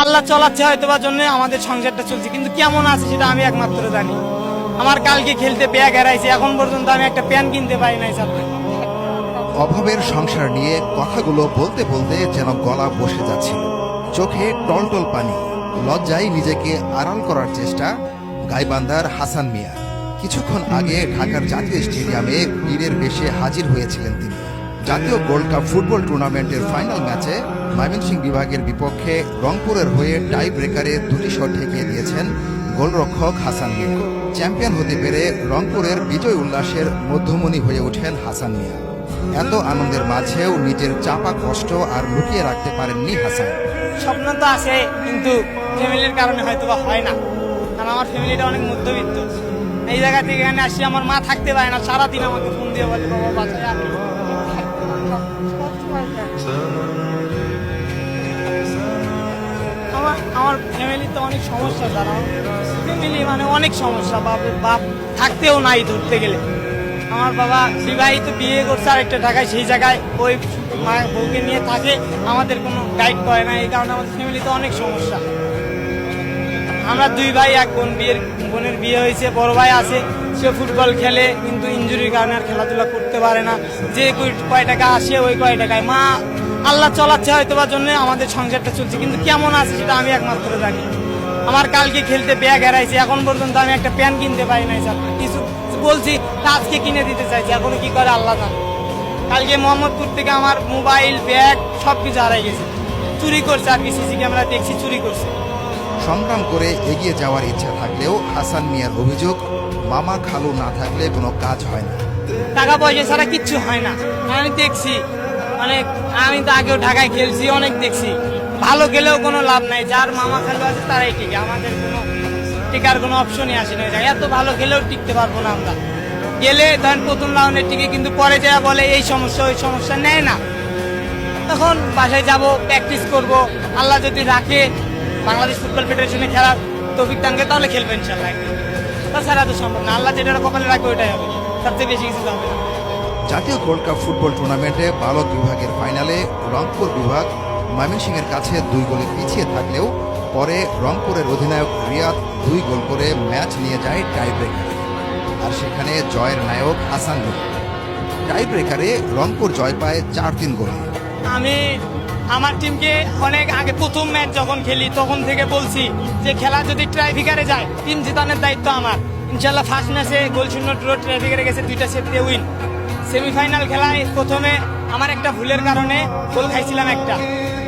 আল্লাহ চলাচ্ছে হয়তো বা জন্য আমাদের সংসারটা চলছে, কিন্তু কেমন আছে সেটা আমি একমাত্র জানি। আমার কালকে খেলতে ব্যাগ হারাইছে, এখন পর্যন্ত আমি একটা প্যান কিনতে পারি নাই স্যার। অভাবের সংসার নিয়ে কথাগুলো বলতে বলতে যেন গলা বসে যাচ্ছিল, চোখে টলটল পানি। লজ্জায় নিজেকে আড়াল করার চেষ্টা গাইবান্ধার হাসান মিয়া। কিছুক্ষণ আগে ঢাকার জাতীয় স্টেডিয়ামে বীরের বেশে হাজির হয়েছিলেন তিনি। জাতীয় গোল্ড কাপ ফুটবল টুর্নামেন্টের ফাইনাল ম্যাচে ময়মনসিংহ বিভাগের বিপক্ষে রংপুরের হয়ে টাই ব্রেকারে দুটি শট ঠেকিয়ে দিয়েছেন গোলরক্ষক হাসান মিয়া। চ্যাম্পিয়ন হতে পেরে রংপুরের বিজয় উল্লাসের মধ্যমণি হয়ে ওঠেন হাসান মিয়া। এত আনন্দের মাঝেও নিজের চাপা কষ্ট আর লুকিয়ে রাখতে পারেননি হাসান। স্বপ্ন তো আছে, কিন্তু ফ্যামিলির কারণে হয়তো বা হয় না, কারণ আমার ফ্যামিলিটা অনেক মধ্যবিত্ত। এই জায়গা থেকে এখানে আসি, আমার মা থাকতে পারে না, সারাদিন আমাকে ফোন দিয়ে বলে বাবা বাসায় আসি। আমার ফ্যামিলিতে অনেক সমস্যা, তারা ফ্যামিলি মানে অনেক সমস্যা। বাপ থাকতেও নাই ধরতে গেলে। আমার বাবা বিবাহিত, বিয়ে করছে আরেকটা ঢাকায়, সেই জায়গায় ওই মা বউকে নিয়ে থাকে, আমাদের কোনো গাইড করে না। এই কারণে আমাদের ফ্যামিলিতে অনেক সমস্যা। আমরা দুই ভাই এক বোন, বোনের বিয়ে হয়েছে, বড় ভাই আছে, সে ফুটবল খেলে, কিন্তু ইনজুরির কারণে আর খেলাধুলা করতে পারে না। যে কয় টাকা আসে ওই কয় টাকায় মা আল্লাহ চলাচ্ছে হয়তো বা জন্য আমাদের সংসারটা চলছে, কিন্তু কেমন আছে সেটা আমি একমাত্র জানি। আমার কালকে খেলতে ব্যাগ হারাইছে, এখন পর্যন্ত আমি একটা প্যান কিনতে পারি নাই স্যার। কিছু বলছি আজকে কিনে দিতে চাইছি, এখনো কি করে আল্লাহ জানে। কালকে মোহাম্মদপুর থেকে আমার মোবাইল, ব্যাগ সবকিছু হারাই গেছে, চুরি করছে। আর কি সিসি ক্যামেরা দেখছি চুরি করছে। সংগ্রাম করে এগিয়ে যাওয়ার ইচ্ছা থাকলেও হাসান মিয়ার অভিযোগ, মামা খালু না থাকলে কোনো কাজ হয় না। টাকা পয়সা ছাড়া কিচ্ছু হয় না। আমি দেখছি, মানে আমি তো আগেও ঢাকায় খেলছি, অনেক দেখছি। ভালো গেলেও কোনো লাভ নাই, যার মামা খালু আছে তারাই টিকে। আমাদের কোনো টিকার কোনো অপশনই আসে না। এত ভালো খেলেও টিকতে পারবো না আমরা। গেলে ধরেন প্রথম রাউন্ডে টিকে, কিন্তু পরে যারা বলে এই সমস্যা ওই সমস্যা, নেয় না। তখন বাসায় যাব, প্র্যাকটিস করব। আল্লাহ যদি রাখে বাংলাদেশ ফুটবল ফেডারেশনে খেলার তৌফিক দান করে, তাহলে খেলবো ইনশাল্লাহ। তাছাড়া তো সম্ভব না, আল্লাহ যেটা কপালে রাখবে ওইটাই হবে, তার থেকে বেশি কিছু হবে না। জাতীয় গোল্ড কাপ ফুটবল টুর্নামেন্টে বালক বিভাগের ফাইনালে রংপুর বিভাগ ময়মনসিংহের কাছে 2 গোলে পিছিয়ে থাকলেও পরে রংপুরের অধিনায়ক রিয়াদ 2 গোল করে ম্যাচ নিয়ে যায় টাই ব্রেকারে। আর সেখানে জয়ের নায়ক হাসান মিয়া। টাই ব্রেকারে রংপুর জয় পায় 4-3 গোলে। আমি আমার টিমকে অনেক আগে প্রথম ম্যাচ যখন খেলি তখন থেকে বলছি যে খেলা যদি ট্রাইফিকারে যায় টিম জেতানোর দায়িত্ব আমার। ইনশাল্লাহ ফার্স্ট ম্যাচে গোল শূন্য ড্র, ট্রাইফিকারে গেছে 2টা সেট দিয়ে উইন। সেমিফাইনাল খেলায় প্রথমে আমার একটা ভুলের কারণে গোল খাইছিলাম একটা,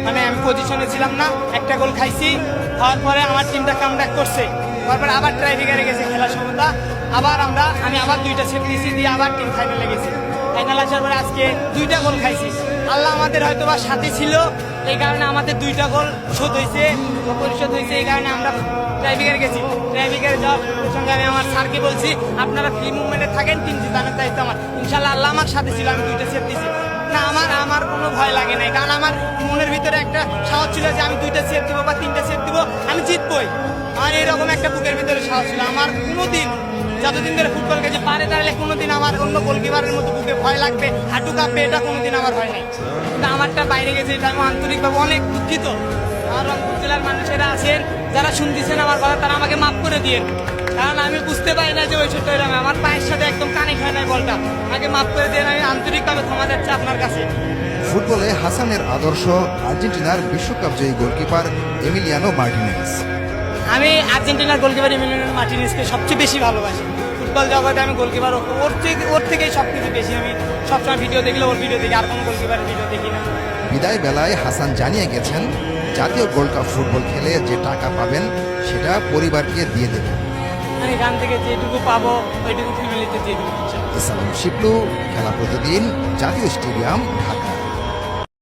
মানে আমি পজিশনে ছিলাম না, একটা গোল খাইছি। খাওয়ার পরে আমার টিমটা কামব্যাক করছে, তারপরে আবার ট্রাইফিকারে গেছে খেলার সমতা, আবার আমি আবার 2টা সেট দিয়েছি, দিয়ে আবার টিম ফাইনালে গেছি। ফাইনাল আসার পরে আজকে 2টা গোল খাইছি। আল্লাহ আমাদের হয়তো বা সাথে ছিল, এই কারণে আমাদের 2টা গোল শোধ হয়েছে, পরিশোধ হয়েছে। এই কারণে আমরা ট্রাইফিকারে গেছি। ট্রাইফিকারে যাওয়ার সঙ্গে আমি আমার স্যারকে বলছি আপনারা ফ্রি মুভমেন্টে থাকেন, টিম জিতানোর দায়িত্ব আমার। ইনশাল্লাহ আল্লাহ আমার সাথে ছিল, আমি 2টা সেট দিয়েছি না। আমার কোনো ভয় লাগে নাই, কারণ আমার মনের ভিতরে একটা সাহস ছিল যে আমি 2টা সেট দিব বা 3টা সেট দিব, আমি জিতবই। আমার এরকম একটা বুকের ভিতরে সাহস ছিল। আমার কোনোদিন যতদিন ধরে ফুটবল খেলছি পারে দাঁড়ালে কোনোদিন আমার অন্য গোলকিপারের মতো বুকে ভয় লাগবে, হাঁটু কাঁপবে, এটা কোনোদিন আমার হয় নাই। কিন্তু আমারটা বাইরে গেছে, এটা আমি আন্তরিকভাবে অনেক দুঃখিত। আমার রংপুর জেলার মানুষেরা আছেন যারা শুনতেছেন আমার কথা, তারা আমাকে মাফ করে দিয়ে, কারণ আমি বুঝতে পারি না যে ওই ছোট্ট আমার পায়ের সাথে একদম কানেক্ট হয় নাই বলটা। আমাকে মাফ করে দিয়ে, আমি আন্তরিকভাবে ক্ষমা যাচ্ছি আপনার কাছে। ফুটবলে হাসানের আদর্শ আর্জেন্টিনার বিশ্বকাপ জয়ী গোলকিপার এমিলিয়ানো মার্টিনেজ। আমি আর্জেন্টিনার গোলকিপার এমিলিয়ানো মার্টিনেজকে সবচেয়ে বেশি ভালোবাসি। ফুটবল জগতে আমি গোলকিপার ওর থেকেই সবকিছু বেশি। আমি সবসময় ভিডিও দেখলে ওর ভিডিও দেখি, আর কোনো গোলকিপারের ভিডিও দেখি না। বিদায় বেলায় হাসান জানিয়ে গেছেন, জাতীয় গোল্ড কাপ ফুটবল খেলে যে টাকা পাবেন সেটা পরিবারকে দিয়ে দেবেন। আমি এখান থেকে যেটুকু পাবো ওইটুকু ফ্যামিলিতে দিয়ে দেবো। ইসলাম শিবলু, খেলা প্রতিদিন, জাতীয় স্টেডিয়াম, ঢাকা।